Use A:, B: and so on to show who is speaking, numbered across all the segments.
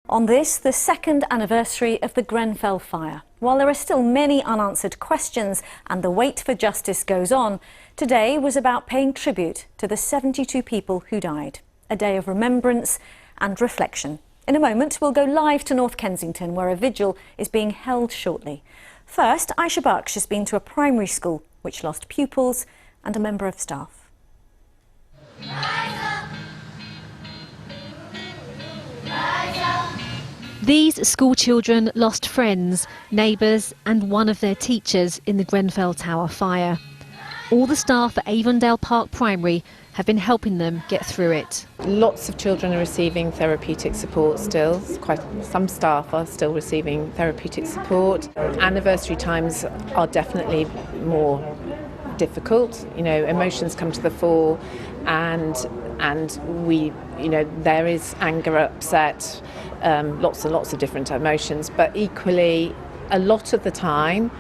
A: On this, the second anniversary of the Grenfell fire. While there are still many unanswered questions and the wait for justice goes on, today was about paying tribute to the 72 people who died. A day of remembrance and reflection. In a moment, we'll go live to North Kensington, where a vigil is being held shortly. First, Aisha Baksh has been to a primary school which lost pupils and a member of staff.
B: These school children lost friends, neighbours and one of their teachers in the Grenfell Tower fire. All the staff at Avondale Park Primary have been helping them get through it.
C: Lots of children are receiving therapeutic support still. Some staff are still receiving therapeutic support. Anniversary times are definitely more difficult. You know, emotions come to the fore, and we, you know, there is anger, upset, lots and lots of different emotions. But equally, a lot of the time,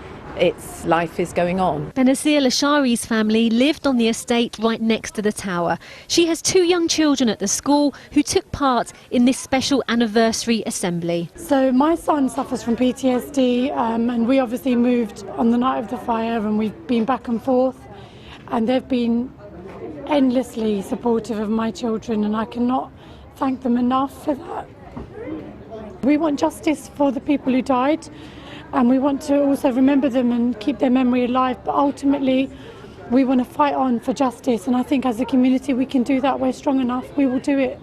C: life is going on.
B: Benazir Lashari's family lived on the estate right next to the tower. She has two young children at the school who took part in this special anniversary assembly.
D: So my son suffers from PTSD and we obviously moved on the night of the fire, and we've been back and forth, and they've been endlessly supportive of my children, and I cannot thank them enough for that. We want justice for the people who died, and we want to also remember them and keep their memory alive, but ultimately we want to fight on for justice, and I think as a community we can do that. We're strong enough, we will do it.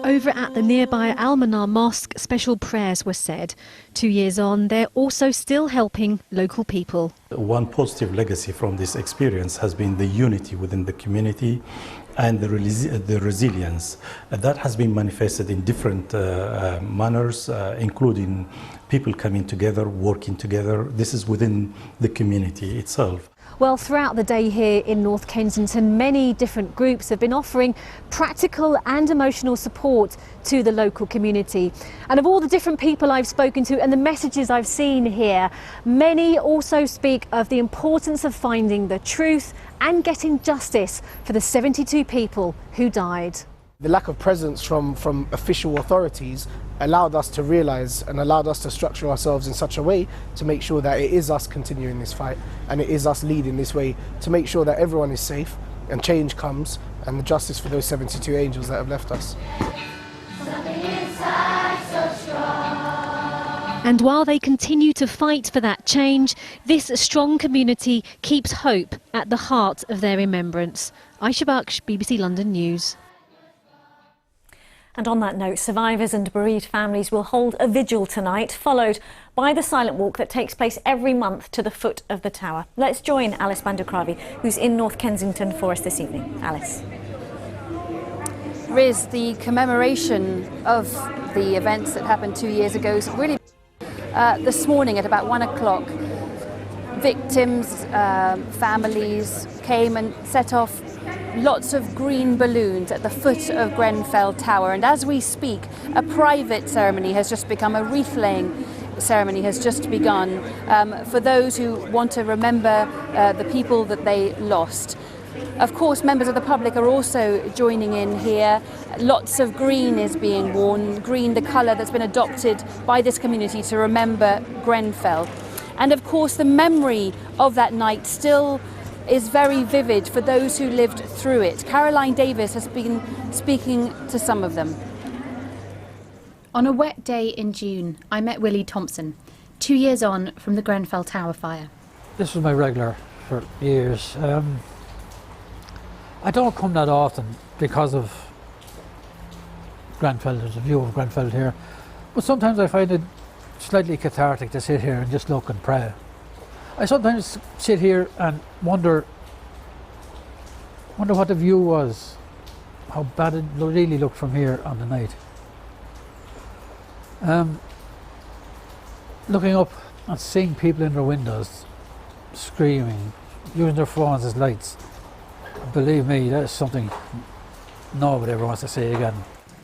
B: Over at the nearby Al-Manar Mosque, special prayers were said. 2 years on, they're also still helping local people.
E: One positive legacy from this experience has been the unity within the community and the resilience that has been manifested in different manners, including people coming together, working together. This is within the community itself.
B: Well, throughout the day here in North Kensington, many different groups have been offering practical and emotional support to the local community. And of all the different people I've spoken to and the messages I've seen here, many also speak of the importance of finding the truth and getting justice for the 72 people who died.
F: The lack of presence from official authorities allowed us to realise and allowed us to structure ourselves in such a way to make sure that it is us continuing this fight, and it is us leading this way to make sure that everyone is safe and change comes, and the justice for those 72 angels that have left us.
B: And while they continue to fight for that change, this strong community keeps hope at the heart of their remembrance. Aisha Baksh, BBC London News.
A: And on that note, survivors and bereaved families will hold a vigil tonight, followed by the silent walk that takes place every month to the foot of the tower. Let's join Alice Bandukravi, who's in North Kensington for us this evening. Alice.
G: Riz, the commemoration of the events that happened 2 years ago is really this morning at about 1 o'clock. Victims, families came and set off lots of green balloons at the foot of Grenfell Tower, and as we speak, a private ceremony has just become, a wreath-laying ceremony has just begun for those who want to remember the people that they lost. Of course, members of the public are also joining in here. Lots of green is being worn, green, the colour that's been adopted by this community to remember Grenfell. And of course, the memory of that night still is very vivid for those who lived through it. Caroline Davis has been speaking to some of them.
H: On a wet day in June, I met Willie Thompson, 2 years on from the Grenfell Tower fire.
I: This was my regular for years. I don't come that often because of Grenfell. There's a view of Grenfell here, but sometimes I find it slightly cathartic to sit here and just look and pray. I sometimes sit here and wonder what the view was, how bad it really looked from here on the night. Looking up and seeing people in their windows screaming, using their phones as lights. Believe me, that's something nobody ever wants to see again.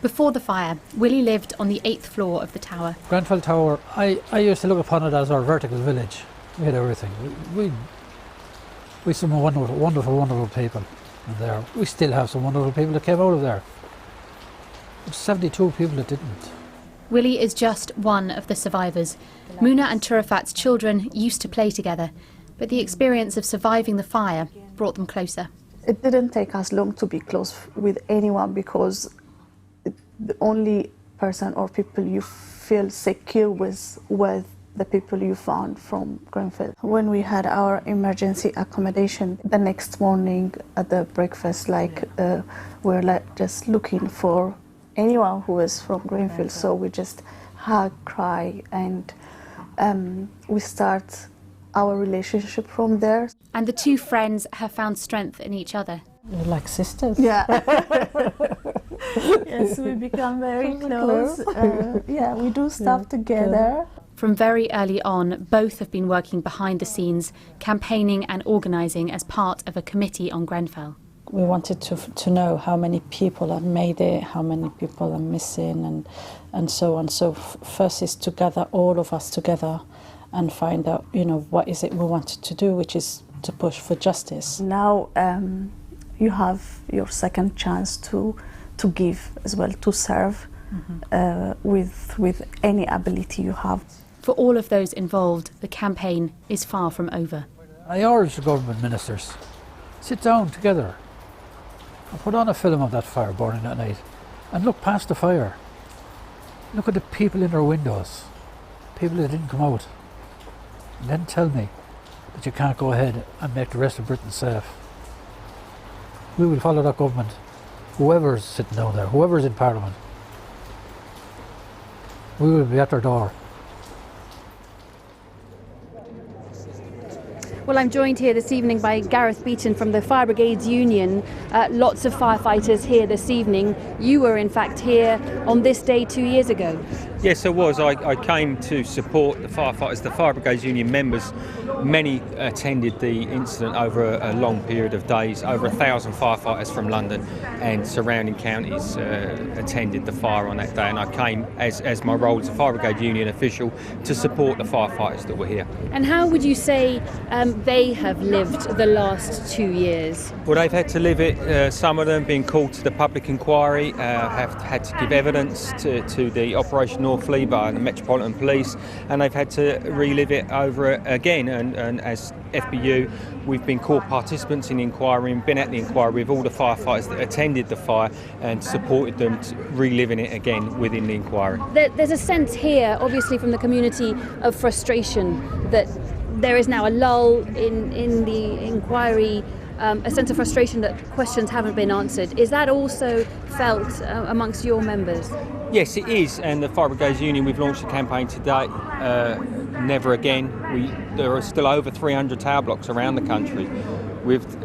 H: Before the fire, Willie lived on the 8th floor of the tower.
I: Grenfell Tower, I used to look upon it as our vertical village. We had everything. We some wonderful, wonderful, wonderful people in there. We still have some wonderful people that came out of there. But 72 people that didn't.
H: Willie is just one of the survivors. Muna and Turafat's children used to play together, but the experience of surviving the fire brought them closer.
J: It didn't take us long to be close with anyone, because the only person or people you feel secure with the people you found from Grenfell. When we had our emergency accommodation, the next morning at the breakfast, we're just looking for anyone who is from Grenfell. So we just hug, cry, and we start our relationship from there.
H: And the two friends have found strength in each other.
K: We're like sisters.
J: Yeah. Yes, we become very close. We do stuff together.
H: From very early on, both have been working behind the scenes, campaigning and organising as part of a committee on Grenfell.
K: We wanted to know how many people have made it, how many people are missing, and so on. So first is to gather all of us together and find out, what is it we wanted to do, which is to push for justice.
J: Now you have your second chance to give as well, to serve with any ability you have.
H: For all of those involved, the campaign is far from over.
I: I urge the government ministers, sit down together and put on a film of that fire burning that night and look past the fire. Look at the people in their windows, people that didn't come out. And then tell me that you can't go ahead and make the rest of Britain safe. We will follow that government, whoever's sitting down there, whoever's in Parliament. We will be at their door.
G: Well, I'm joined here this evening by Gareth Beaton from the Fire Brigades Union. Lots of firefighters here this evening. You were in fact here on this day 2 years ago.
L: Yes, I was. I came to support the firefighters, the Fire Brigades Union members. Many attended the incident over a long period of days. Over 1,000 firefighters from London and surrounding counties attended the fire on that day, and I came as my role as a Fire Brigade Union official to support the firefighters that were here.
G: And how would you say they have lived the last 2 years?
L: Well, they've had to live it. Some of them being called to the public inquiry, have had to give evidence to the Operation North Fleet by the Metropolitan Police, and they've had to relive it over again. And as FBU, we've been core participants in the inquiry and been at the inquiry with all the firefighters that attended the fire and supported them to reliving it again within the inquiry.
G: There's a sense here, obviously from the community, of frustration that there is now a lull in the inquiry, a sense of frustration that questions haven't been answered. Is that also felt amongst your members?
L: Yes, it is, and the Fire Brigades Union, we've launched a campaign today, Never Again. There are still over 300 tower blocks around the country with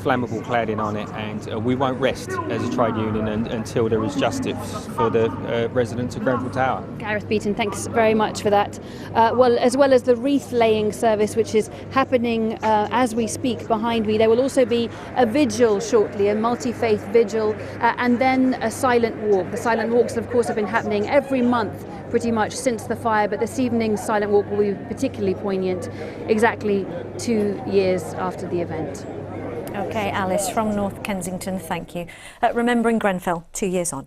L: flammable cladding on it, and we won't rest as a trade union until there is justice for the residents of Grenfell Tower.
G: Gareth Beaton, thanks very much for that. As well as the wreath laying service, which is happening as we speak behind me, there will also be a vigil shortly, a multi-faith vigil, and then a silent walk. The silent walks, of course, have been happening every month pretty much since the fire, but this evening's silent walk will be particularly poignant, exactly 2 years after the event.
A: OK, Alice from North Kensington, thank you. Remembering Grenfell 2 years on.